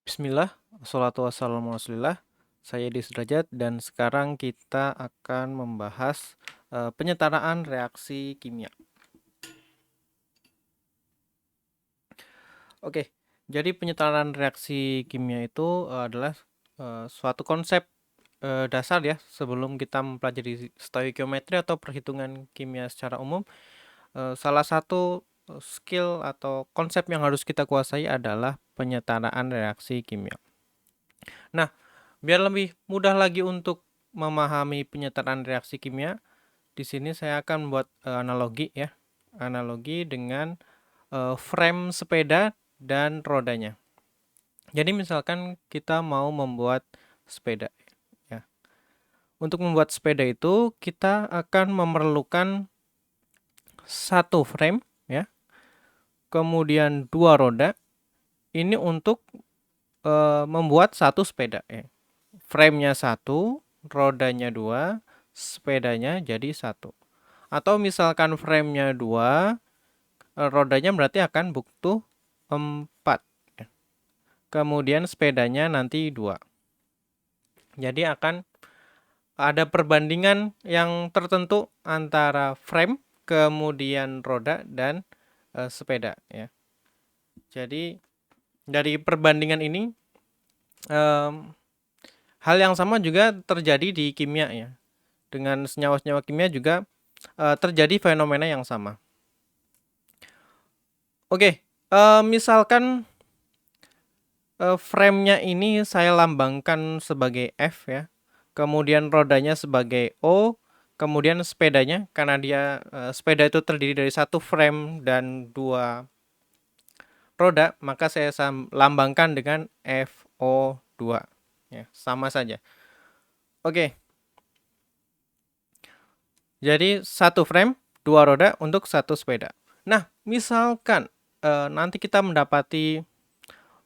Bismillah, wassalatu wassalamu ala Rasulillah. Saya Edi Sudrajat dan sekarang kita akan membahas penyetaraan reaksi kimia. Oke, jadi penyetaraan reaksi kimia itu adalah suatu konsep dasar ya sebelum kita mempelajari stoikiometri atau perhitungan kimia secara umum. Salah satu skill atau konsep yang harus kita kuasai adalah penyetaraan reaksi kimia. Nah, biar lebih mudah lagi untuk memahami penyetaraan reaksi kimia, di sini saya akan membuat analogi ya. Analogi dengan frame sepeda dan rodanya. Jadi misalkan kita mau membuat sepeda ya. Untuk membuat sepeda itu kita akan memerlukan satu frame ya. Kemudian dua roda. Ini untuk membuat satu sepeda ya. Frame-nya satu, rodanya dua, sepedanya jadi satu. Atau misalkan frame-nya dua, rodanya berarti akan butuh 4. Kemudian sepedanya nanti 2. Jadi akan ada perbandingan yang tertentu antara frame, kemudian roda, dan sepeda. Ya. Jadi dari perbandingan ini, hal yang sama juga terjadi di kimia ya. Dengan senyawa-senyawa kimia juga terjadi fenomena yang sama. Oke, misalkan frame-nya ini saya lambangkan sebagai F ya. Kemudian rodanya sebagai O, kemudian sepedanya karena dia sepeda itu terdiri dari satu frame dan dua roda, maka saya lambangkan dengan FO2 ya, sama saja. Oke. Jadi satu frame, dua roda untuk satu sepeda. Nah, misalkan nanti kita mendapati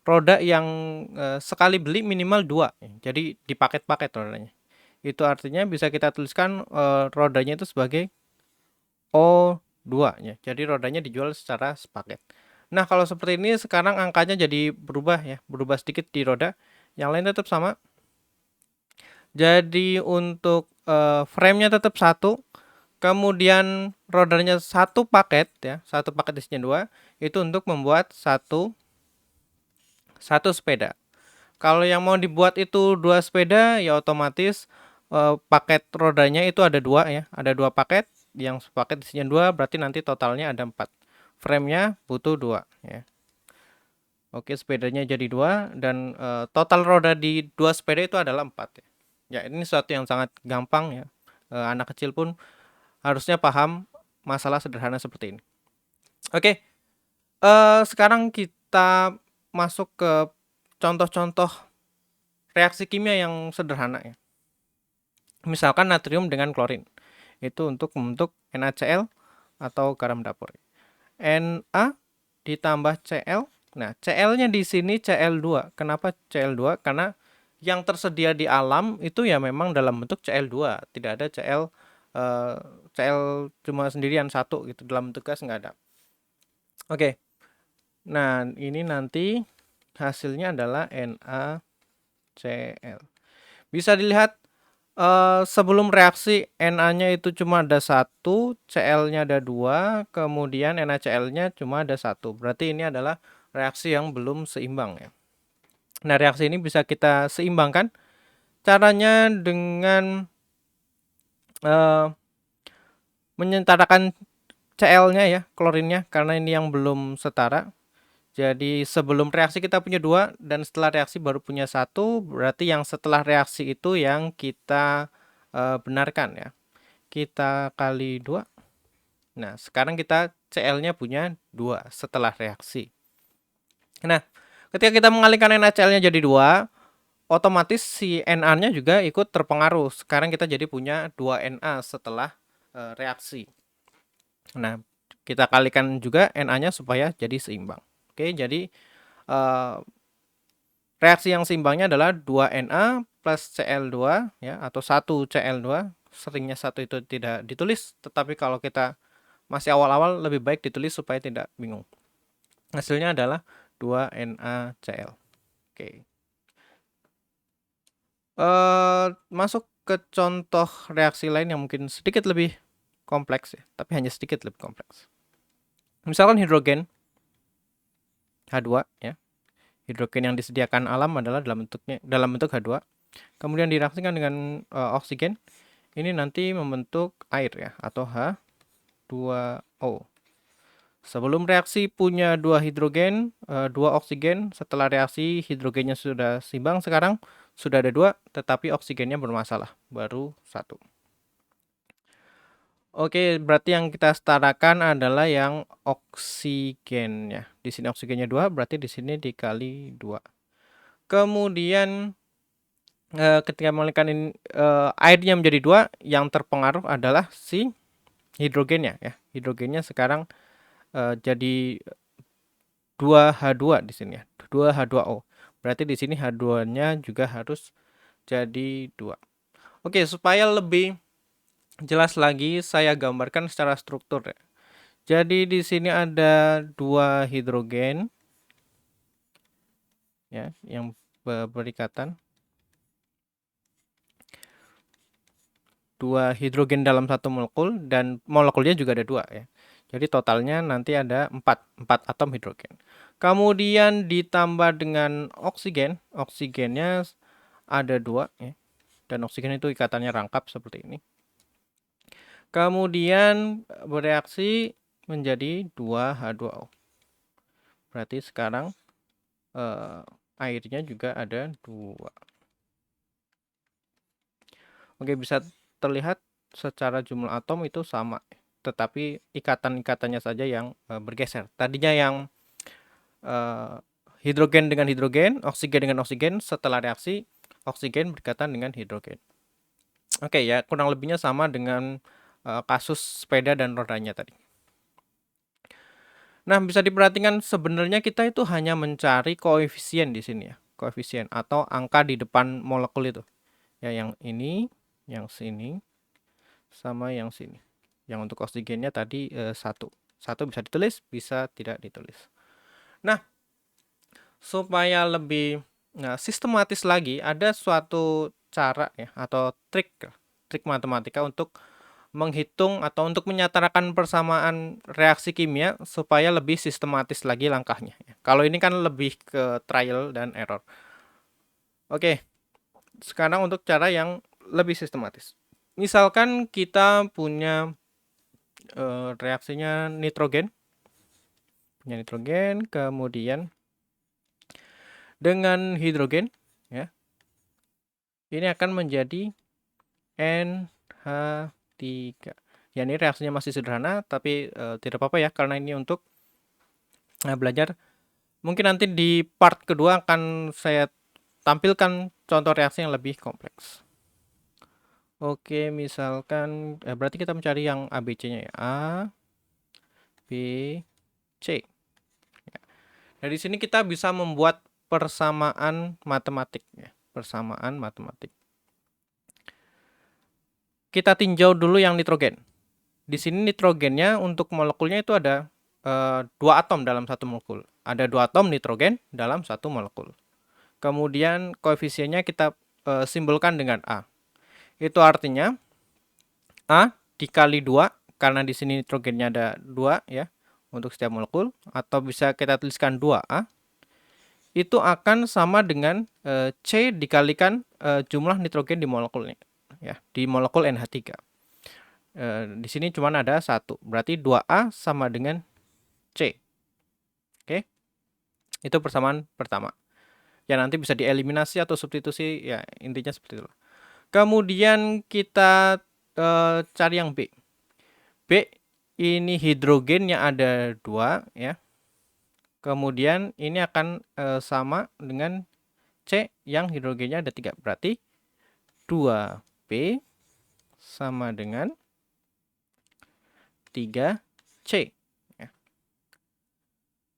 roda yang sekali beli minimal 2. Jadi dipaket-paket rodanya. Itu artinya bisa kita tuliskan rodanya itu sebagai O2 ya. Jadi rodanya dijual secara sepaket. Nah, kalau seperti ini sekarang angkanya jadi berubah ya, berubah sedikit di roda. Yang lain tetap sama. Jadi untuk frame-nya tetap satu, kemudian rodanya satu paket ya, satu paket isinya 2, itu untuk membuat satu sepeda. Kalau yang mau dibuat itu 2 sepeda, ya otomatis paket rodanya itu ada 2 ya, ada 2 paket, yang sepaket isinya 2, berarti nanti totalnya ada 4. Frame-nya butuh 2 ya. Oke, sepedanya jadi 2 dan total roda di 2 sepeda itu adalah 4 ya. Ya, ini sesuatu yang sangat gampang ya. Anak kecil pun harusnya paham masalah sederhana seperti ini. Oke, sekarang kita masuk ke contoh-contoh reaksi kimia yang sederhana ya. Misalkan natrium dengan klorin. Itu untuk membentuk NaCl atau garam dapur. Na ditambah Cl. Nah, Cl-nya di sini Cl2. Kenapa Cl2? Karena yang tersedia di alam itu ya memang dalam bentuk Cl2. Tidak ada Cl cuma sendirian satu gitu, dalam bentuk gas nggak ada. Oke. Nah, ini nanti hasilnya adalah NaCl. Bisa dilihat sebelum reaksi Na-nya itu cuma ada 1, Cl-nya ada 2, kemudian NaCl-nya cuma ada 1. Berarti ini adalah reaksi yang belum seimbang ya. Nah, reaksi ini bisa kita seimbangkan. Caranya dengan menyetarakan Cl-nya ya, klorinnya, karena ini yang belum setara. Jadi sebelum reaksi kita punya 2 dan setelah reaksi baru punya 1, berarti yang setelah reaksi itu yang kita benarkan ya. Kita kali 2. Nah, sekarang kita Cl-nya punya 2 setelah reaksi. Nah, ketika kita mengalihkan NaCl-nya jadi 2, otomatis si Na-nya juga ikut terpengaruh. Sekarang kita jadi punya 2 Na setelah reaksi. Nah, kita kalikan juga Na-nya supaya jadi seimbang. Oke, jadi reaksi yang seimbangnya adalah 2 Na plus Cl2 ya, atau 1 Cl2. Seringnya 1 itu tidak ditulis, tetapi kalau kita masih awal-awal lebih baik ditulis supaya tidak bingung. Hasilnya adalah 2 NaCl. Oke. Masuk ke contoh reaksi lain yang mungkin sedikit lebih kompleks ya, tapi hanya sedikit lebih kompleks. Misalkan hidrogen H2 ya. Hidrogen yang disediakan alam adalah dalam bentuk H2. Kemudian direaksikan dengan oksigen. Ini nanti membentuk air ya, atau H2O. Sebelum reaksi punya 2 hidrogen, 2 oksigen. Setelah reaksi hidrogennya sudah seimbang, sekarang sudah ada 2, tetapi oksigennya bermasalah, baru 1. Oke, berarti yang kita setarakan adalah yang oksigen ya. Di sini oksigennya 2, berarti di sini dikali 2. Kemudian ketika mengalihkan airnya menjadi 2, yang terpengaruh adalah si hidrogennya ya. Hidrogennya sekarang jadi 2H2 di sini ya. 2H2O. Berarti di sini H2-nya juga harus jadi 2. Oke, supaya lebih jelas lagi saya gambarkan secara struktur ya. Jadi di sini ada 2 hidrogen ya yang berikatan. 2 hidrogen dalam 1 molekul dan molekulnya juga ada 2 ya. Jadi totalnya nanti ada 4 atom hidrogen. Kemudian ditambah dengan oksigen, oksigennya ada 2 ya. Dan oksigen itu ikatannya rangkap seperti ini. Kemudian bereaksi menjadi 2H2O. Berarti sekarang airnya juga ada 2. Oke, bisa terlihat secara jumlah atom itu sama, tetapi ikatan-ikatannya saja yang bergeser. Tadinya yang hidrogen dengan hidrogen, oksigen dengan oksigen, setelah reaksi oksigen berikatan dengan hidrogen. Oke ya, kurang lebihnya sama dengan kasus sepeda dan rodanya tadi. Nah, bisa diperhatikan sebenarnya kita itu hanya mencari koefisien di sini ya, koefisien atau angka di depan molekul itu. Ya, yang ini, yang sini, sama yang sini. Yang untuk oksigennya tadi 1. 1 bisa ditulis, bisa tidak ditulis. Nah, supaya lebih sistematis lagi, ada suatu cara ya atau trik matematika untuk menghitung atau untuk menyatakan persamaan reaksi kimia supaya lebih sistematis lagi langkahnya. Kalau ini kan lebih ke trial dan error. Oke, sekarang untuk cara yang lebih sistematis. Misalkan kita punya reaksinya nitrogen, kemudian dengan hidrogen, ya, ini akan menjadi NH3. Ya, ini reaksinya masih sederhana, tapi tidak apa-apa ya, karena ini untuk belajar. Mungkin nanti di part kedua akan saya tampilkan contoh reaksi yang lebih kompleks. Oke, misalkan berarti kita mencari yang ABC-nya ya. A, B, C. Ya. Dari sini kita bisa membuat persamaan matematik ya. Persamaan matematik. Kita tinjau dulu yang nitrogen. Di sini nitrogennya untuk molekulnya itu ada 2 atom dalam 1 molekul. Ada 2 atom nitrogen dalam 1 molekul. Kemudian koefisiennya kita simbolkan dengan A. Itu artinya A dikali 2, karena di sini nitrogennya ada 2 ya untuk setiap molekul, atau bisa kita tuliskan 2A. Itu akan sama dengan C dikalikan jumlah nitrogen di molekulnya ya, di molekul NH3. Di sini cuma ada 1, berarti 2A sama dengan C. Oke. Itu persamaan pertama. Ya, nanti bisa dieliminasi atau substitusi, ya intinya seperti itu. Kemudian kita cari yang B. B ini hidrogennya ada 2 ya. Kemudian ini akan sama dengan C yang hidrogennya ada 3. Berarti 2B sama dengan 3C. Ya.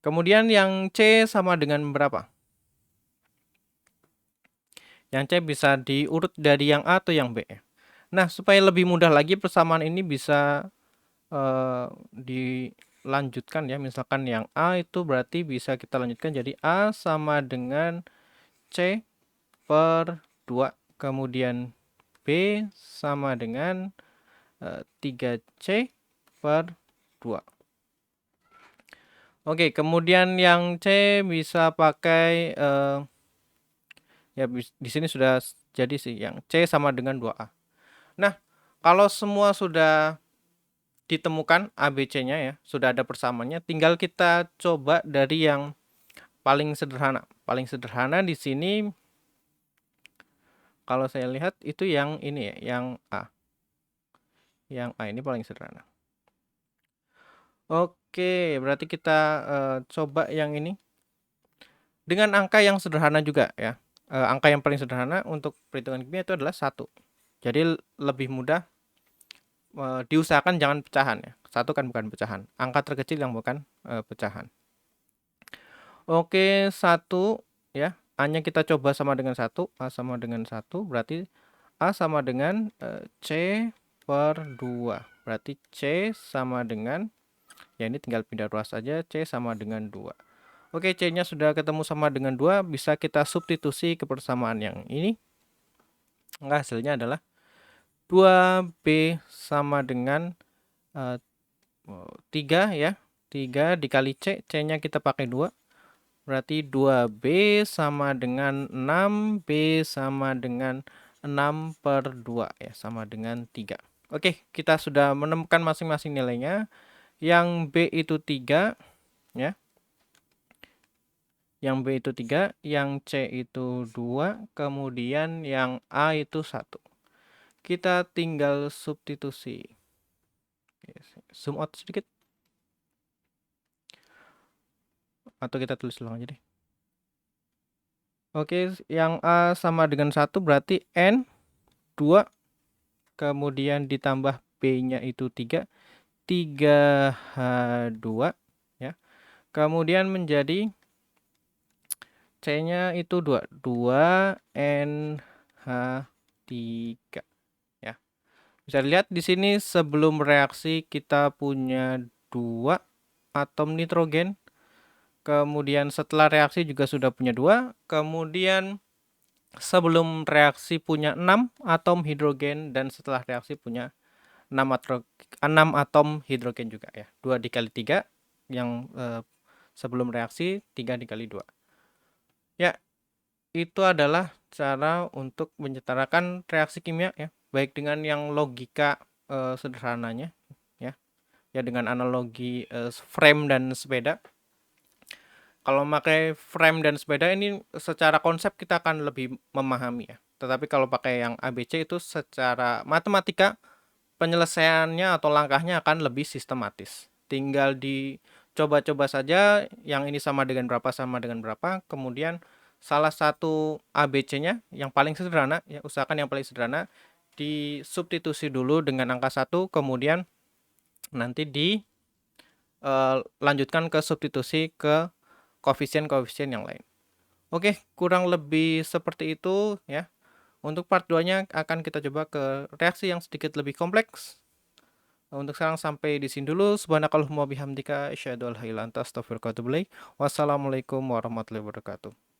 Kemudian yang C sama dengan berapa? Yang C bisa diurut dari yang A atau yang B. Nah, supaya lebih mudah lagi persamaan ini bisa dilanjutkan ya. Misalkan yang A itu berarti bisa kita lanjutkan jadi A sama dengan C per 2 kemudian B sama dengan 3C per 2. Oke, kemudian yang C bisa pakai ya di sini sudah jadi sih yang C sama dengan 2A. Nah, kalau semua sudah ditemukan ABC-nya ya, sudah ada persamaannya, tinggal kita coba dari yang paling sederhana. Paling sederhana di sini kalau saya lihat itu yang ini ya, yang A. Yang A ini paling sederhana. Oke, berarti kita coba yang ini dengan angka yang sederhana juga ya. Angka yang paling sederhana untuk perhitungan kimia itu adalah 1. Jadi lebih mudah, diusahakan jangan pecahan ya. 1 kan bukan pecahan. Angka terkecil yang bukan pecahan. Oke, 1 ya. A-nya kita coba sama dengan 1. A sama dengan 1 berarti A sama dengan C per 2. Berarti C sama dengan, ya ini tinggal pindah ruas saja, C sama dengan 2. Oke, C-nya sudah ketemu sama dengan 2, bisa kita substitusi ke persamaan yang ini. Maka hasilnya adalah 2B sama dengan 3 ya. 3 dikali C, C-nya kita pakai 2. Berarti 2B sama dengan 6, B sama dengan 6 per 2 ya, sama dengan 3. Oke, kita sudah menemukan masing-masing nilainya. Yang B itu 3 ya. Yang B itu 3, yang C itu 2, kemudian yang A itu 1. Kita tinggal substitusi. Zoom out sedikit. Atau kita tulis ulang aja deh. Oke, yang A sama dengan 1 berarti N 2, kemudian ditambah B-nya itu 3, 3H2 ya. Kemudian menjadi C-nya itu 2, 2NH3 ya. Bisa dilihat di sini sebelum reaksi kita punya 2 atom nitrogen. Kemudian setelah reaksi juga sudah punya 2. Kemudian sebelum reaksi punya 6 atom hidrogen dan setelah reaksi punya 6 atom hidrogen juga ya. 2 dikali 3 yang sebelum reaksi, 3 dikali 2. Ya, itu adalah cara untuk menyetarakan reaksi kimia ya, baik dengan yang logika sederhananya ya. Ya dengan analogi frame dan sepeda. Kalau pakai frame dan sepeda ini secara konsep kita akan lebih memahami ya. Tetapi kalau pakai yang ABC itu secara matematika penyelesaiannya atau langkahnya akan lebih sistematis. Tinggal dicoba-coba saja yang ini sama dengan berapa, kemudian salah satu ABC-nya yang paling sederhana, ya usahakan yang paling sederhana, disubstitusi dulu dengan angka 1, kemudian nanti dilanjutkan ke substitusi ke koefisien-koefisien yang lain. Oke, kurang lebih seperti itu ya. Untuk part 2-nya akan kita coba ke reaksi yang sedikit lebih kompleks. Untuk sekarang sampai di sini dulu. Subhanakallahumma bihamdika asyhadu an la ilaha illa anta astaghfiruka wa atubu ilaik. Wassalamualaikum warahmatullahi wabarakatuh.